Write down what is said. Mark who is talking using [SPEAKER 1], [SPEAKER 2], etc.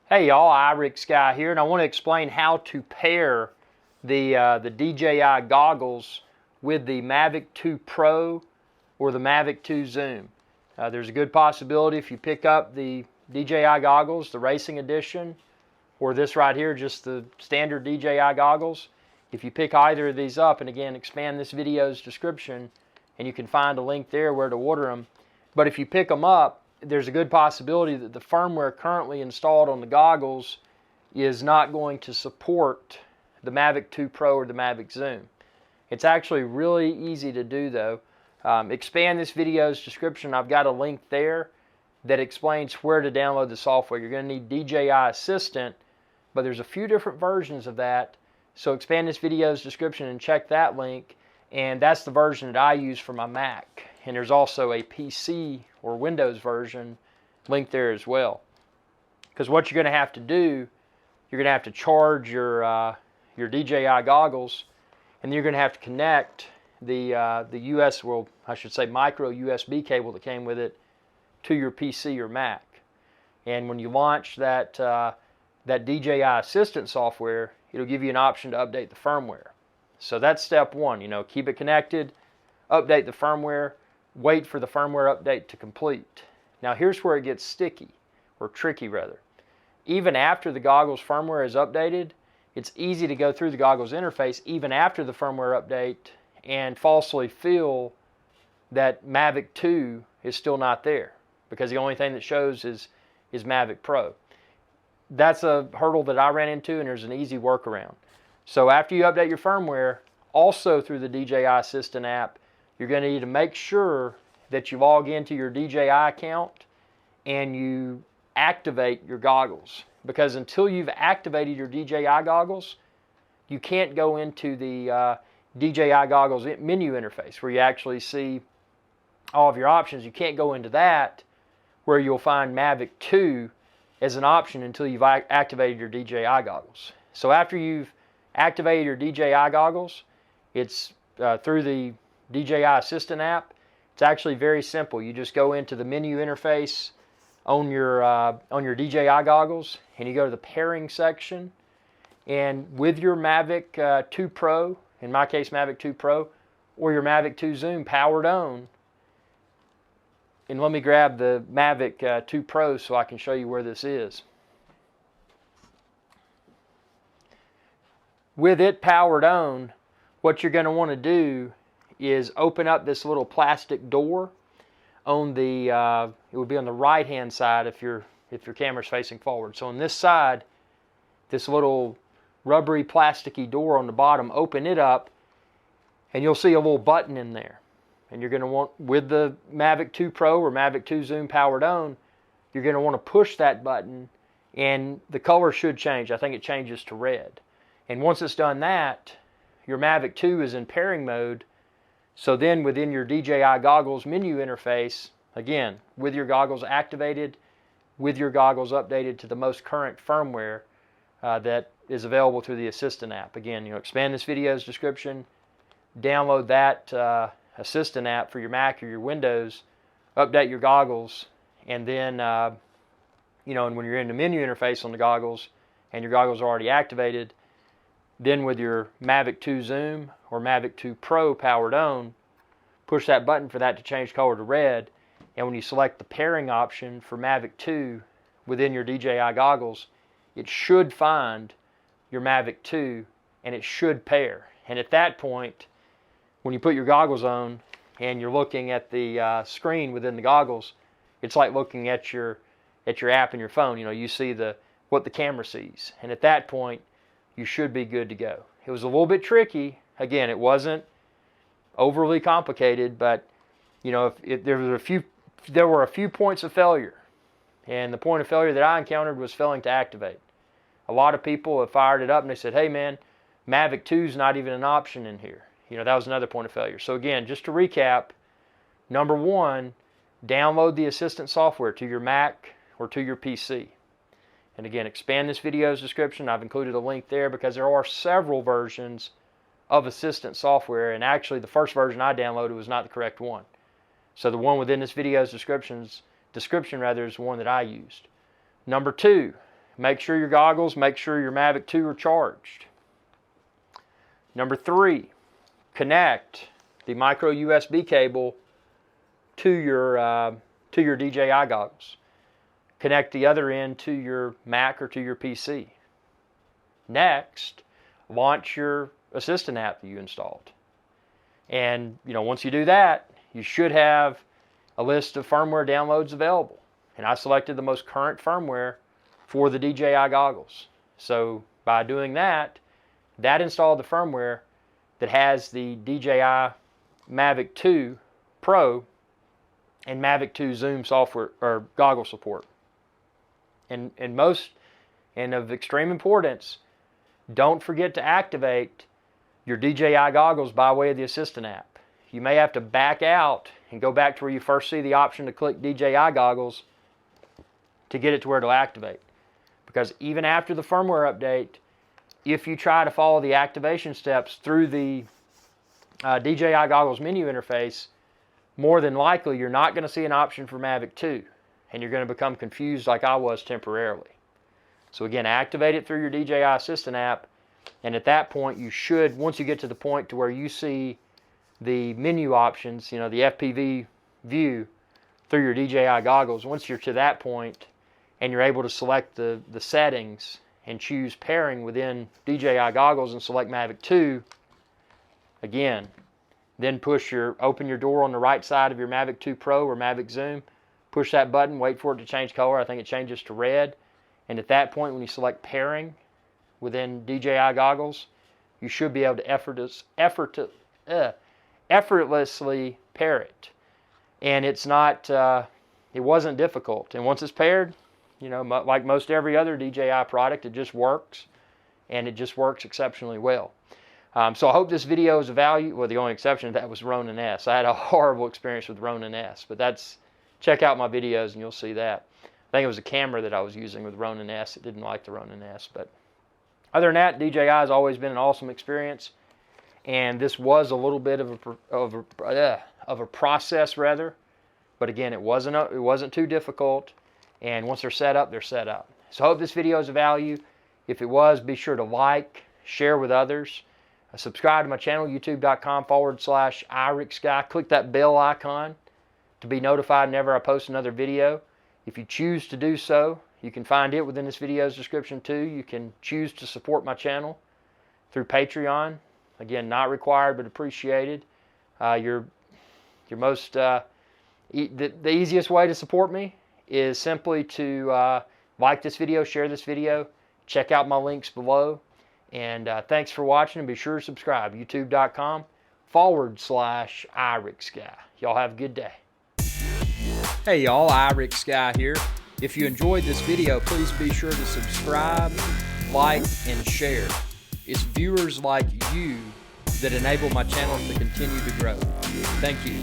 [SPEAKER 1] Hey y'all, iRick Sky here, and I want to explain how to pair the DJI goggles with the Mavic 2 Pro or the Mavic 2 Zoom. There's a good possibility if you pick up the DJI goggles, the Racing Edition, or this right here, just the standard DJI goggles. If you pick either of these up, and again, expand this video's description, and you can find a link there where to order them. But if you pick them up, there's a good possibility that the firmware currently installed on the goggles is not going to support the Mavic 2 Pro or the Mavic Zoom. It's actually really easy to do though. Expand this video's description. I've got a link there that explains where to download the software. You're going to need DJI Assistant, but there's a few different versions of that. So expand this video's description and check that link. And that's the version that I use for my Mac. And there's also a PC or Windows version linked there as well. Because what you're going to have to do, you're going to have to charge your DJI goggles, and then you're going to have to connect the US, well, I should say micro USB cable that came with it to your PC or Mac. And when you launch that DJI Assistant software, it'll give you an option to update the firmware. So that's step one, keep it connected, update the firmware, wait for the firmware update to complete. Now here's where it gets sticky, or tricky rather. Even after the goggles firmware is updated, it's easy to go through the goggles interface even after the firmware update and falsely feel that Mavic 2 is still not there, because the only thing that shows is Mavic Pro. That's a hurdle that I ran into, and there's an easy workaround. So after you update your firmware, also through the DJI Assistant app, you're going to need to make sure that you log into your DJI account and you activate your goggles. Because until you've activated your DJI goggles, you can't go into the DJI goggles menu interface where you actually see all of your options. You can't go into that where you'll find Mavic 2 as an option until you've activated your DJI goggles. So after you've activated your DJI goggles, it's through the DJI Assistant app. It's actually very simple. You just go into the menu interface on your DJI goggles, and you go to the pairing section, and with your Mavic 2 Pro, in my case Mavic 2 Pro, or your Mavic 2 Zoom powered on, and let me grab the Mavic 2 Pro so I can show you where this is. With it powered on, what you're going to want to do is open up this little plastic door on the, it would be on the right hand side if your camera's facing forward. So on this side, this little rubbery plasticky door on the bottom, open it up and you'll see a little button in there. And you're going to want, with the Mavic 2 Pro or Mavic 2 Zoom powered on, you're going to want to push that button and the color should change. I think it changes to red. And once it's done that, your Mavic 2 is in pairing mode. So then within your DJI goggles menu interface, again, with your goggles activated, with your goggles updated to the most current firmware that is available through the Assistant app. Again, expand this video's description, download that Assistant app for your Mac or your Windows, update your goggles, and then, and when you're in the menu interface on the goggles and your goggles are already activated, then with your Mavic 2 Zoom or Mavic 2 Pro powered on, push that button for that to change color to red. And when you select the pairing option for Mavic 2 within your DJI goggles, it should find your Mavic 2 and it should pair. And at that point, when you put your goggles on and you're looking at the screen within the goggles, it's like looking at your app in your phone. You see what the camera sees. And at that point, you should be good to go. It was a little bit tricky. Again, it wasn't overly complicated, but if there were a few points of failure, and the point of failure that I encountered was failing to activate. A lot of people have fired it up and they said, "Hey man, Mavic 2 is not even an option in here." That was another point of failure. So again, just to recap, number one, download the Assistant software to your Mac or to your PC. And again, expand this video's description. I've included a link there because there are several versions of Assistant software, and actually the first version I downloaded was not the correct one. So the one within this video's description is the one that I used. Number two, make sure your goggles, make sure your Mavic 2 are charged. Number 3, connect the micro USB cable to your DJI goggles. Connect the other end to your Mac or to your PC. Next, launch your assistant app that you installed. And once you do that, you should have a list of firmware downloads available. And I selected the most current firmware for the DJI goggles. So by doing that, that installed the firmware that has the DJI Mavic 2 Pro and Mavic 2 Zoom software or goggle support. And of extreme importance, don't forget to activate your DJI goggles by way of the assistant app. You may have to back out and go back to where you first see the option to click DJI goggles to get it to where it'll activate. Because even after the firmware update, if you try to follow the activation steps through the DJI goggles menu interface, more than likely you're not going to see an option for Mavic 2, and you're going to become confused like I was temporarily. So again, activate it through your DJI Assistant app, and at that point you should, once you get to the point to where you see the menu options, the FPV view through your DJI goggles, once you're to that point and you're able to select the settings and choose pairing within DJI goggles and select Mavic 2, again, then open your door on the right side of your Mavic 2 Pro or Mavic Zoom, push that button, wait for it to change color. I think it changes to red. And at that point, when you select pairing within DJI goggles, you should be able to effortlessly pair it. And it wasn't difficult. And once it's paired, like most every other DJI product, it just works, and it just works exceptionally well. So I hope this video is of value. Well, the only exception to that was Ronin S. I had a horrible experience with Ronin S, but check out my videos and you'll see that. I think it was a camera that I was using with Ronin S. It didn't like the Ronin S, but other than that, DJI has always been an awesome experience, and this was a little bit of a process rather, but again, it wasn't too difficult, and once they're set up, they're set up. So I hope this video is of value. If it was, be sure to like, share with others. Subscribe to my channel, youtube.com/iRickSky. Click that bell icon to be notified whenever I post another video. If you choose to do so, you can find it within this video's description too. You can choose to support my channel through Patreon. Again, not required but appreciated. The easiest way to support me is simply to like this video, share this video, check out my links below. And thanks for watching, and be sure to subscribe. youtube.com/iRickSky. Y'all have a good day. Hey y'all, iRickSky here. If you enjoyed this video, please be sure to subscribe, like, and share. It's viewers like you that enable my channel to continue to grow. Thank you.